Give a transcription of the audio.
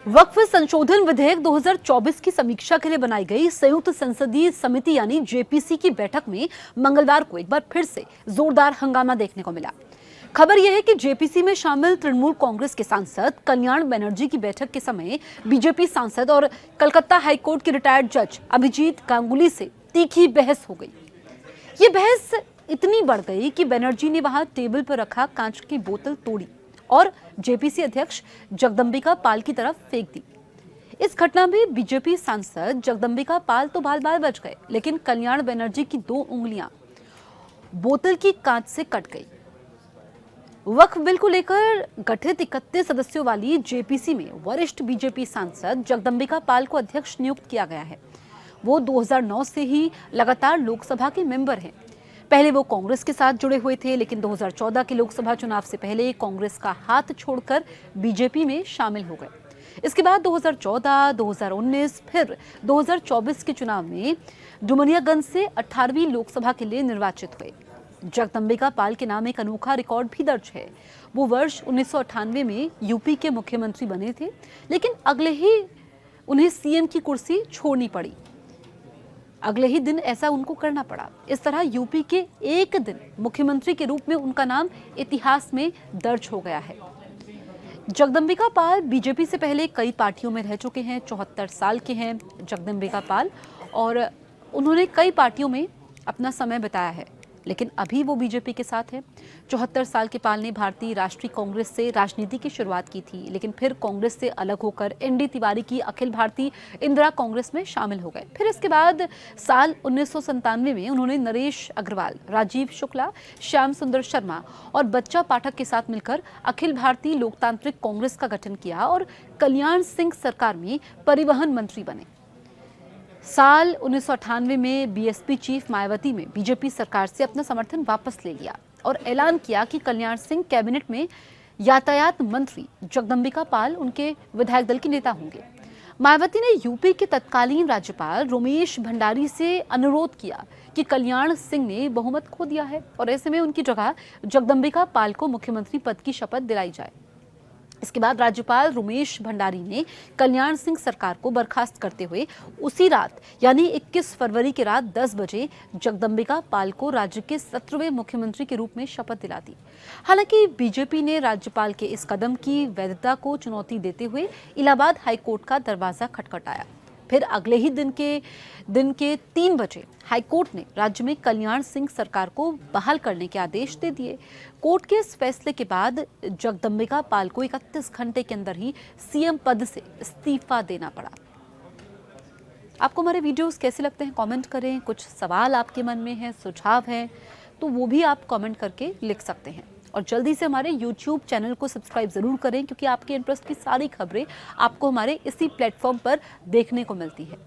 वक्फ संशोधन विधेयक 2024 की समीक्षा के लिए बनाई गई संयुक्त संसदीय समिति यानी जेपीसी की बैठक में मंगलवार को एक बार फिर से जोरदार हंगामा देखने को मिला। खबर यह है कि जेपीसी में शामिल तृणमूल कांग्रेस के सांसद कल्याण बनर्जी की बैठक के समय बीजेपी सांसद और कलकत्ता हाईकोर्ट के रिटायर्ड जज अभिजीत गांगुली से तीखी बहस हो गई। ये बहस इतनी बढ़ गई कि बनर्जी ने वहां टेबल पर रखा कांच की बोतल तोड़ी और जेपीसी अध्यक्ष जगदंबिका पाल की तरफ फेंक दी। इस घटना में बीजेपी सांसद जगदंबिका पाल तो बाल बाल बच गए, लेकिन कल्याण बनर्जी की 2 उंगलियां बोतल की कांच से कट गई। वक्फ बिल को लेकर गठित 31 सदस्यों वाली जेपीसी में वरिष्ठ बीजेपी सांसद जगदंबिका पाल को अध्यक्ष नियुक्त किया गया है। वो 2009 से ही लगातार लोकसभा के मेंबर हैं। पहले वो कांग्रेस के साथ जुड़े हुए थे, लेकिन 2014 के लोकसभा चुनाव से पहले कांग्रेस का हाथ छोड़कर बीजेपी में शामिल हो गए। इसके बाद 2014, 2019 फिर 2024 के चुनाव में डुमरियागंज से 18वीं लोकसभा के लिए निर्वाचित हुए। जगदंबिका पाल के नाम एक अनोखा रिकॉर्ड भी दर्ज है। वो वर्ष 1998 में यूपी के मुख्यमंत्री बने थे, लेकिन अगले ही उन्हें सीएम की कुर्सी छोड़नी पड़ी। अगले ही दिन ऐसा उनको करना पड़ा। इस तरह यूपी के एक दिन मुख्यमंत्री के रूप में उनका नाम इतिहास में दर्ज हो गया है। जगदंबिका पाल बीजेपी से पहले कई पार्टियों में रह चुके हैं। 74 साल के हैं जगदंबिका पाल और उन्होंने कई पार्टियों में अपना समय बिताया है, लेकिन अभी वो बीजेपी के साथ है। 74 साल के पाल ने भारतीय राष्ट्रीय कांग्रेस से राजनीति की शुरुआत की थी, लेकिन फिर कांग्रेस से अलग होकर एनडी तिवारी की अखिल भारतीय इंदिरा कांग्रेस में शामिल हो गए। फिर इसके बाद साल 1997 में उन्होंने नरेश अग्रवाल, राजीव शुक्ला, श्याम सुंदर शर्मा और बच्चा पाठक के साथ मिलकर अखिल भारतीय लोकतांत्रिक कांग्रेस का गठन किया और कल्याण सिंह सरकार में परिवहन मंत्री बने। साल 1998 में बीएसपी चीफ मायावती में बीजेपी सरकार से अपना समर्थन वापस ले लिया और ऐलान किया कि कल्याण सिंह कैबिनेट में यातायात मंत्री, जगदंबिका पाल उनके विधायक दल के नेता होंगे। मायावती ने यूपी के तत्कालीन राज्यपाल रोमेश भंडारी से अनुरोध किया कि कल्याण सिंह ने बहुमत खो दिया है और ऐसे में उनकी जगह जगदंबिका पाल को मुख्यमंत्री पद की शपथ दिलाई जाए। इसके बाद राज्यपाल रोमेश भंडारी ने कल्याण सिंह सरकार को बर्खास्त करते हुए उसी रात यानी 21 फरवरी की रात 10 बजे जगदंबिका पाल को राज्य के 17वें मुख्यमंत्री के रूप में शपथ दिला दी। हालांकि बीजेपी ने राज्यपाल के इस कदम की वैधता को चुनौती देते हुए इलाहाबाद हाईकोर्ट का दरवाजा खटखटाया। फिर अगले ही दिन के 3 बजे हाईकोर्ट ने राज्य में कल्याण सिंह सरकार को बहाल करने के आदेश दे दिए। कोर्ट के इस फैसले के बाद जगदंबिका पाल को 31 घंटे के अंदर ही सीएम पद से इस्तीफा देना पड़ा। आपको हमारे वीडियोस कैसे लगते हैं कमेंट करें। कुछ सवाल आपके मन में है, सुझाव है, तो वो भी आप कमेंट करके लिख सकते हैं। और जल्दी से हमारे YouTube चैनल को सब्सक्राइब जरूर करें, क्योंकि आपके इंटरेस्ट की सारी खबरें आपको हमारे इसी प्लेटफॉर्म पर देखने को मिलती है।